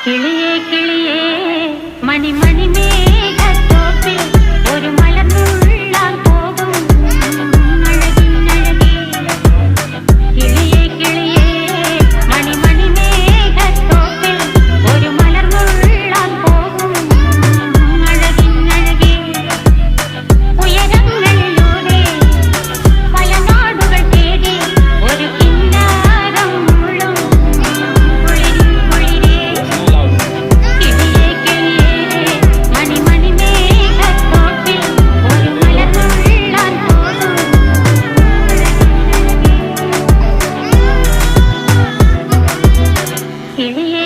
കിളിയേ കിളിയേ മണിമണി മേഘത്തോപ്പിൽ ഒരു മലർന്നുള്ളാൻ പോകും അഴകിനഴകേ. കിളിയേ കിളിയേ മണിമണി മേഘത്തോപ്പിൽ ഒരു മലർന്നുള്ളാൻ പോകും അഴകിനഴകേ. ഉയരങ്ങളിലൂടെ പല നാടുകൾ തേടി ഒരു കിന്നാരം മുഴും കുളിരിൻ കുളിരേ. കിളിയേ കിളിയേ മണിമണി മേഘത്തോപ്പിൽ ഒരു മലർന്നുള്ളാൻ പോകും അഴകിനഴകേ. കിളിയേ